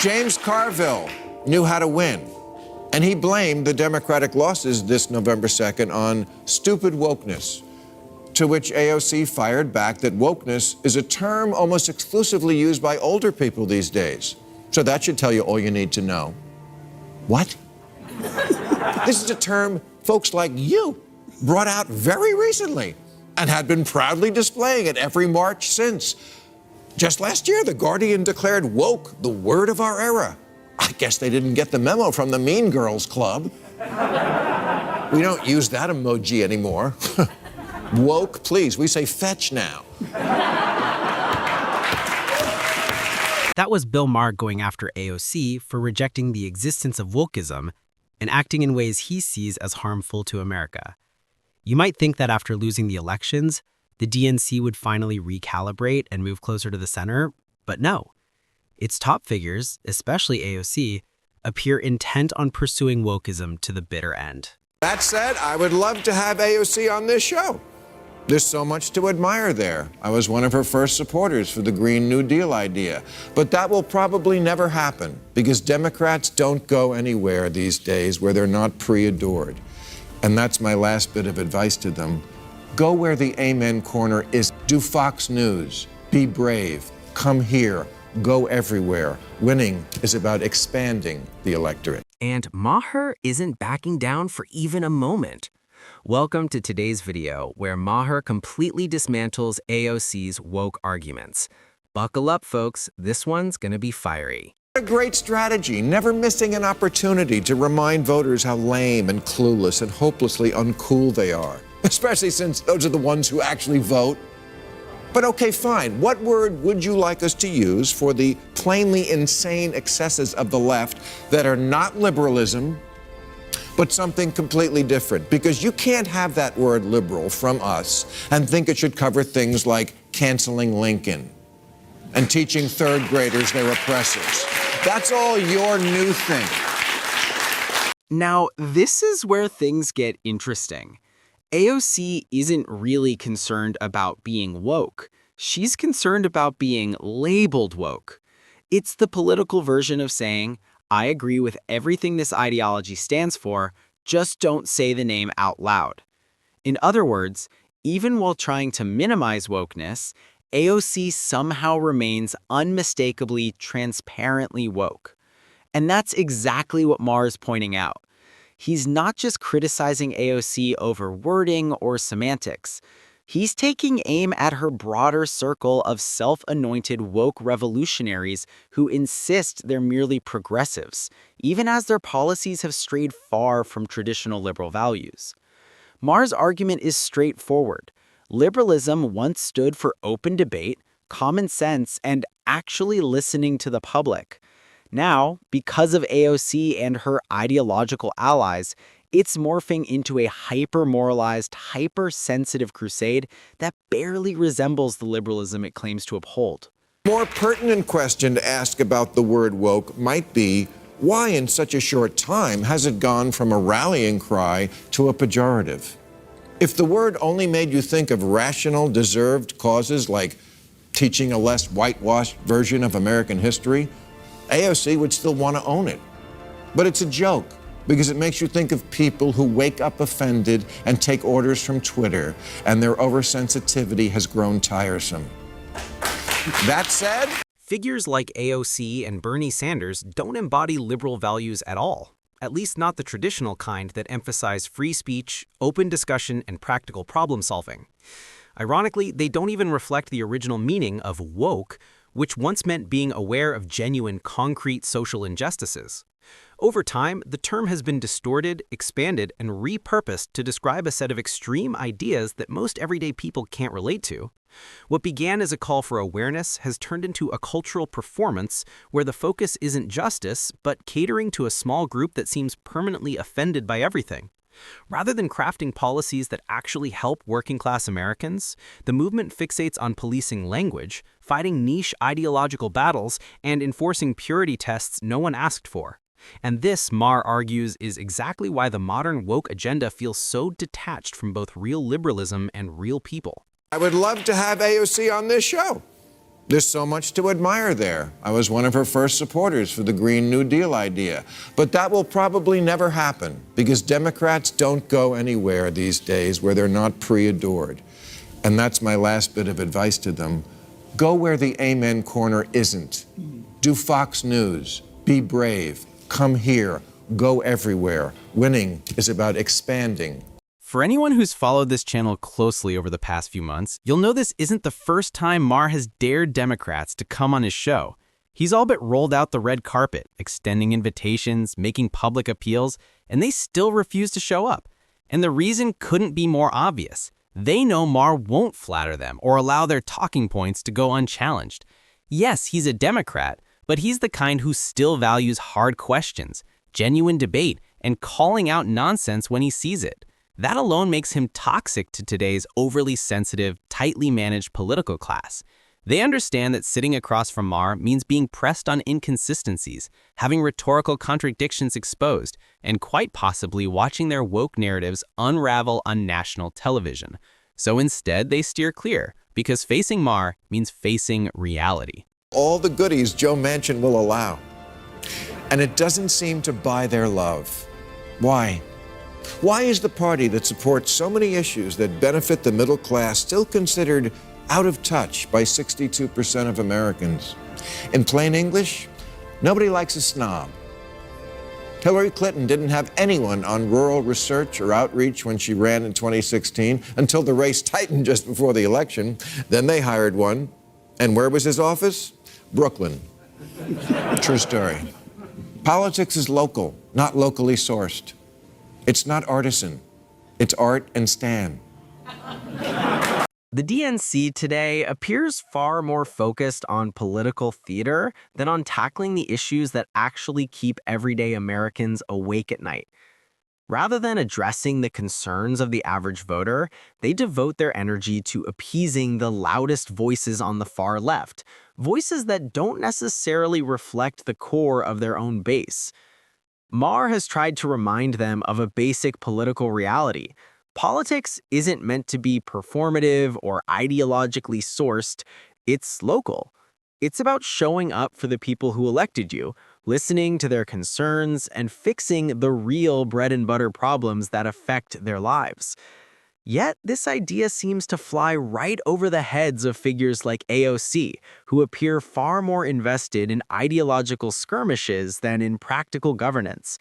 James Carville knew how to win, and he blamed the Democratic losses this November 2nd on stupid wokeness, to which AOC fired back that wokeness is a term almost exclusively used by older people these days. So that should tell you all you need to know. What? This is a term folks like you brought out very recently and had been proudly displaying at every march since. Just last year, The Guardian declared woke the word of our era. I guess they didn't get the memo from the Mean Girls Club. We don't use that emoji anymore. Woke, please. We say fetch now. That was Bill Maher going after AOC for rejecting the existence of wokeism and acting in ways he sees as harmful to America. You might think that after losing the elections, the DNC would finally recalibrate and move closer to the center, but no. Its top figures, especially AOC, appear intent on pursuing wokeism to the bitter end. That said, I would love to have AOC on this show. There's so much to admire there. I was one of her first supporters for the Green New Deal idea. But that will probably never happen because Democrats don't go anywhere these days where they're not pre-adored. And that's my last bit of advice to them. Go where the amen corner is. Do Fox News. Be brave. Come here. Go everywhere. Winning is about expanding the electorate. And Maher isn't backing down for even a moment. Welcome to today's video, where Maher completely dismantles AOC's woke arguments. Buckle up, folks. This one's gonna be fiery. A great strategy, never missing an opportunity to remind voters how lame and clueless and hopelessly uncool they are, especially since those are the ones who actually vote. But okay, fine. What word would you like us to use for the plainly insane excesses of the left that are not liberalism, but something completely different? Because you can't have that word liberal from us and think it should cover things like canceling Lincoln and teaching third graders their oppressors. That's all your new thing. Now, this is where things get interesting. AOC isn't really concerned about being woke. She's concerned about being labeled woke. It's the political version of saying, I agree with everything this ideology stands for, just don't say the name out loud. In other words, even while trying to minimize wokeness, AOC somehow remains unmistakably, transparently woke. And that's exactly what Maher is pointing out. He's not just criticizing AOC over wording or semantics. He's taking aim at her broader circle of self-anointed woke revolutionaries who insist they're merely progressives, even as their policies have strayed far from traditional liberal values. Maher's argument is straightforward. Liberalism once stood for open debate, common sense, and actually listening to the public. Now, because of AOC and her ideological allies, it's morphing into a hyper-moralized, hypersensitive crusade that barely resembles the liberalism it claims to uphold. A more pertinent question to ask about the word woke might be, why in such a short time has it gone from a rallying cry to a pejorative? If the word only made you think of rational, deserved causes like teaching a less whitewashed version of American history, AOC would still want to own it. But it's a joke because it makes you think of people who wake up offended and take orders from Twitter, and their oversensitivity has grown tiresome. That said, figures like AOC and Bernie Sanders don't embody liberal values at all, at least not the traditional kind that emphasize free speech, open discussion, and practical problem solving. Ironically, they don't even reflect the original meaning of woke, which once meant being aware of genuine, concrete social injustices. Over time, the term has been distorted, expanded, and repurposed to describe a set of extreme ideas that most everyday people can't relate to. What began as a call for awareness has turned into a cultural performance where the focus isn't justice, but catering to a small group that seems permanently offended by everything. Rather than crafting policies that actually help working-class Americans, the movement fixates on policing language, fighting niche ideological battles, and enforcing purity tests no one asked for. And this, Maher argues, is exactly why the modern woke agenda feels so detached from both real liberalism and real people. I would love to have AOC on this show. There's so much to admire there. I was one of her first supporters for the Green New Deal idea. But that will probably never happen because Democrats don't go anywhere these days where they're not pre-adored. And that's my last bit of advice to them. Go where the amen corner isn't. Do Fox News. Be brave. Come here. Go everywhere. Winning is about expanding. For anyone who's followed this channel closely over the past few months, you'll know this isn't the first time Maher has dared Democrats to come on his show. He's all but rolled out the red carpet, extending invitations, making public appeals, and they still refuse to show up. And the reason couldn't be more obvious. They know Maher won't flatter them or allow their talking points to go unchallenged. Yes, he's a Democrat, but he's the kind who still values hard questions, genuine debate, and calling out nonsense when he sees it. That alone makes him toxic to today's overly sensitive, tightly managed political class. They understand that sitting across from Maher means being pressed on inconsistencies, having rhetorical contradictions exposed, and quite possibly watching their woke narratives unravel on national television. So instead, they steer clear, because facing Maher means facing reality. All the goodies Joe Manchin will allow. And it doesn't seem to buy their love. Why? Why is the party that supports so many issues that benefit the middle class still considered out of touch by 62% of Americans? In plain English, nobody likes a snob. Hillary Clinton didn't have anyone on rural research or outreach when she ran in 2016 until the race tightened just before the election. Then they hired one. And where was his office? Brooklyn. True story. Politics is local, not locally sourced. It's not artisan. It's art and Stan. The DNC today appears far more focused on political theater than on tackling the issues that actually keep everyday Americans awake at night. Rather than addressing the concerns of the average voter, they devote their energy to appeasing the loudest voices on the far left, voices that don't necessarily reflect the core of their own base. Maher has tried to remind them of a basic political reality. Politics isn't meant to be performative or ideologically sourced. It's local. It's about showing up for the people who elected you, listening to their concerns, and fixing the real bread and butter problems that affect their lives. Yet, this idea seems to fly right over the heads of figures like AOC, who appear far more invested in ideological skirmishes than in practical governance.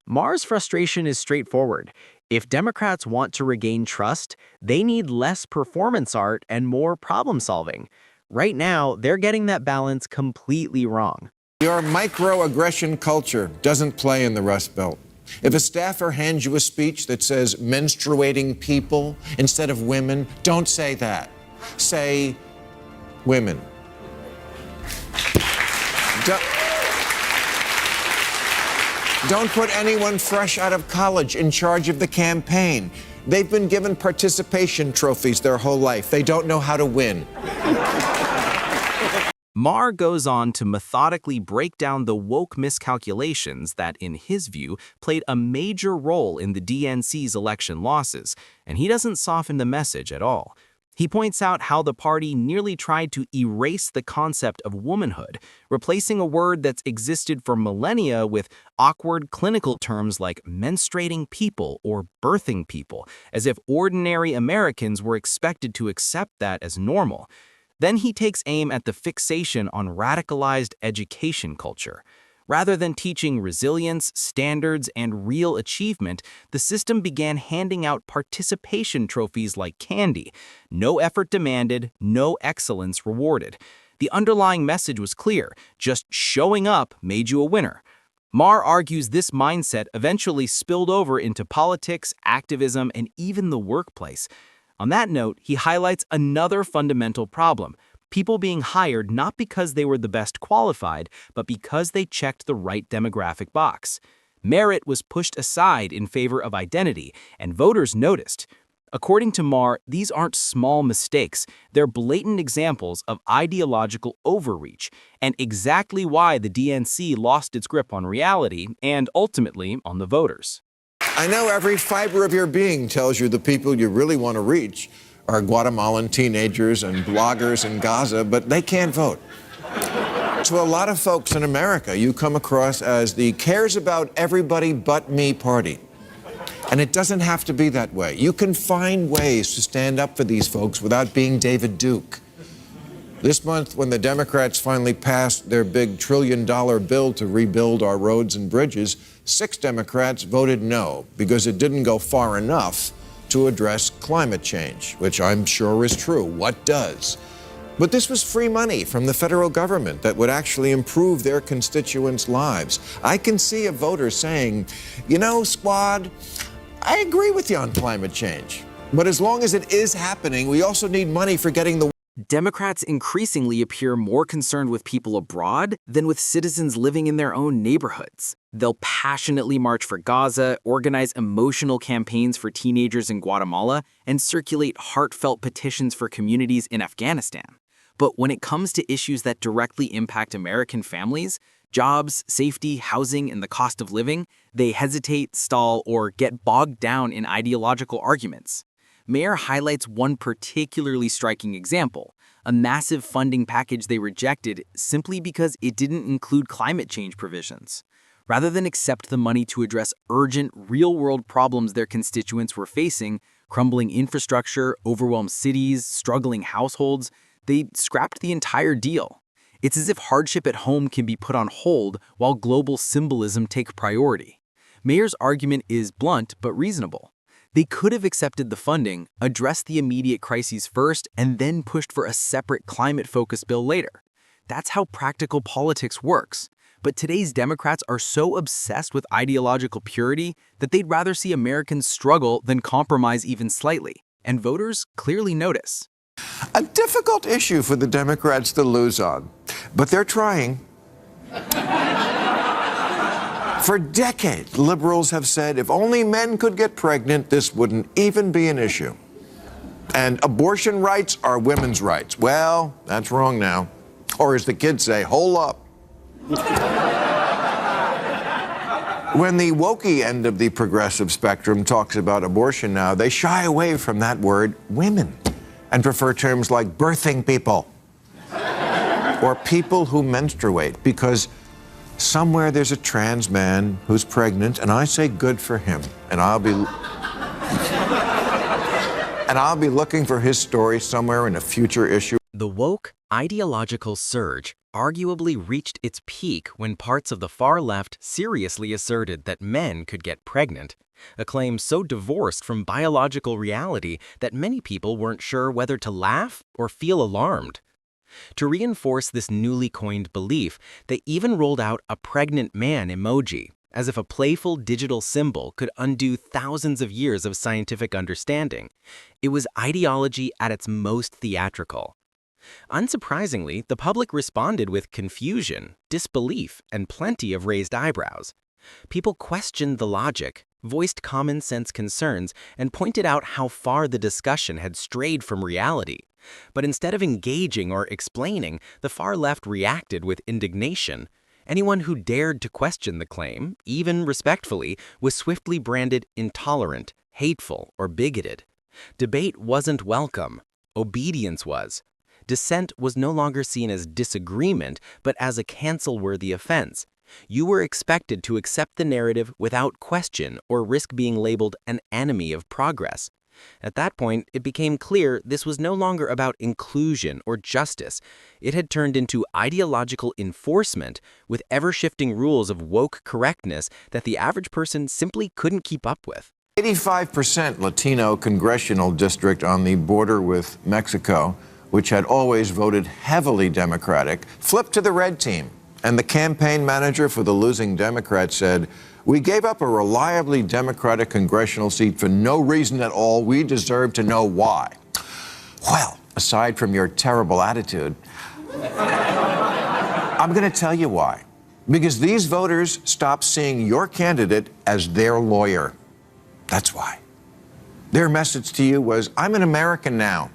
Maher's frustration is straightforward. If Democrats want to regain trust, they need less performance art and more problem solving. Right now, they're getting that balance completely wrong. Your microaggression culture doesn't play in the Rust Belt. If a staffer hands you a speech that says menstruating people instead of women, don't say that. Say women. Don't put anyone fresh out of college in charge of the campaign. They've been given participation trophies their whole life. They don't know how to win. Maher goes on to methodically break down the woke miscalculations that, in his view, played a major role in the DNC's election losses, and he doesn't soften the message at all. He points out how the party nearly tried to erase the concept of womanhood, replacing a word that's existed for millennia with awkward clinical terms like menstruating people or birthing people, as if ordinary Americans were expected to accept that as normal. Then he takes aim at the fixation on radicalized education culture. Rather than teaching resilience, standards, and real achievement, the system began handing out participation trophies like candy. No effort demanded, no excellence rewarded. The underlying message was clear: just showing up made you a winner. Maher argues this mindset eventually spilled over into politics, activism, and even the workplace. On that note, he highlights another fundamental problem: people being hired not because they were the best qualified, but because they checked the right demographic box. Merit was pushed aside in favor of identity, and voters noticed. According to Maher, these aren't small mistakes. They're blatant examples of ideological overreach, and exactly why the DNC lost its grip on reality and ultimately on the voters. I know every fiber of your being tells you the people you really want to reach are Guatemalan teenagers and bloggers in Gaza, but they can't vote. To a lot of folks in America, you come across as the cares about everybody but me party. And it doesn't have to be that way. You can find ways to stand up for these folks without being David Duke. This month, when the Democrats finally passed their big trillion-dollar bill to rebuild our roads and bridges, 6 Democrats voted no because it didn't go far enough to address climate change, which I'm sure is true. What does? But this was free money from the federal government that would actually improve their constituents' lives. I can see a voter saying, you know, squad, I agree with you on climate change. But as long as it is happening, we also need money for getting the Democrats increasingly appear more concerned with people abroad than with citizens living in their own neighborhoods. They'll passionately march for Gaza, organize emotional campaigns for teenagers in Guatemala, and circulate heartfelt petitions for communities in Afghanistan. But when it comes to issues that directly impact American families, jobs, safety, housing, and the cost of living, they hesitate, stall, or get bogged down in ideological arguments. Maher highlights one particularly striking example, a massive funding package they rejected simply because it didn't include climate change provisions. Rather than accept the money to address urgent, real-world problems their constituents were facing, crumbling infrastructure, overwhelmed cities, struggling households, they scrapped the entire deal. It's as if hardship at home can be put on hold while global symbolism take priority. Maher's argument is blunt but reasonable. They could have accepted the funding, addressed the immediate crises first, and then pushed for a separate climate-focused bill later. That's how practical politics works. But today's Democrats are so obsessed with ideological purity that they'd rather see Americans struggle than compromise even slightly. And voters clearly notice. A difficult issue for the Democrats to lose on, but they're trying. For decades, liberals have said if only men could get pregnant, this wouldn't even be an issue. And abortion rights are women's rights. Well, that's wrong now. Or as the kids say, hold up. When the wokey end of the progressive spectrum talks about abortion now, they shy away from that word, women, and prefer terms like birthing people or people who menstruate, because somewhere there's a trans man who's pregnant, and I say good for him, and I'll be looking for his story somewhere in a future issue. The woke ideological surge arguably reached its peak when parts of the far left seriously asserted that men could get pregnant, a claim so divorced from biological reality that many people weren't sure whether to laugh or feel alarmed. To reinforce this newly coined belief, they even rolled out a pregnant man emoji, as if a playful digital symbol could undo thousands of years of scientific understanding. It was ideology at its most theatrical. Unsurprisingly, the public responded with confusion, disbelief, and plenty of raised eyebrows. People questioned the logic, voiced common sense concerns, and pointed out how far the discussion had strayed from reality. But instead of engaging or explaining, the far left reacted with indignation. Anyone who dared to question the claim, even respectfully, was swiftly branded intolerant, hateful, or bigoted. Debate wasn't welcome. Obedience was. Dissent was no longer seen as disagreement, but as a cancel-worthy offense. You were expected to accept the narrative without question or risk being labeled an enemy of progress. At that point, it became clear this was no longer about inclusion or justice. It had turned into ideological enforcement with ever-shifting rules of woke correctness that the average person simply couldn't keep up with. 85% Latino congressional district on the border with Mexico, which had always voted heavily Democratic, flipped to the red team. And the campaign manager for the losing Democrat said, "We gave up a reliably Democratic congressional seat for no reason at all. We deserve to know why." Well, aside from your terrible attitude, I'm going to tell you why. Because these voters stopped seeing your candidate as their lawyer. That's why. Their message to you was, I'm an American now.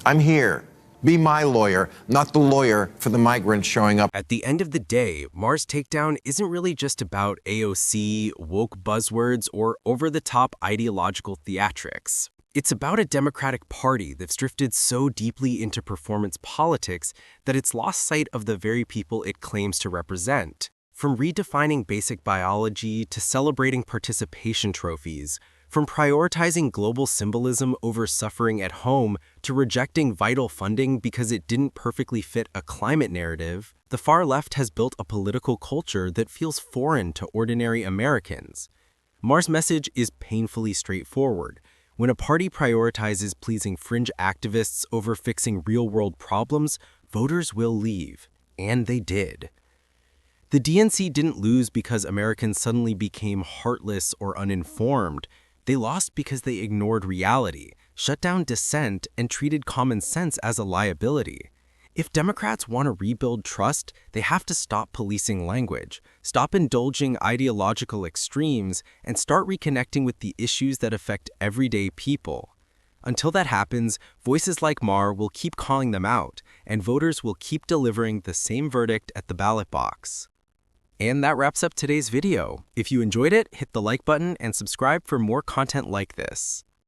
I'm here. Be my lawyer, not the lawyer for the migrants showing up. At the end of the day, Maher's takedown isn't really just about AOC, woke buzzwords, or over-the-top ideological theatrics. It's about a Democratic Party that's drifted so deeply into performance politics that it's lost sight of the very people it claims to represent. From redefining basic biology to celebrating participation trophies, from prioritizing global symbolism over suffering at home to rejecting vital funding because it didn't perfectly fit a climate narrative, the far left has built a political culture that feels foreign to ordinary Americans. Maher's message is painfully straightforward. When a party prioritizes pleasing fringe activists over fixing real-world problems, voters will leave. And they did. The DNC didn't lose because Americans suddenly became heartless or uninformed. They lost because they ignored reality, shut down dissent, and treated common sense as a liability. If Democrats want to rebuild trust, they have to stop policing language, stop indulging ideological extremes, and start reconnecting with the issues that affect everyday people. Until that happens, voices like Maher will keep calling them out, and voters will keep delivering the same verdict at the ballot box. And that wraps up today's video. If you enjoyed it, hit the like button and subscribe for more content like this.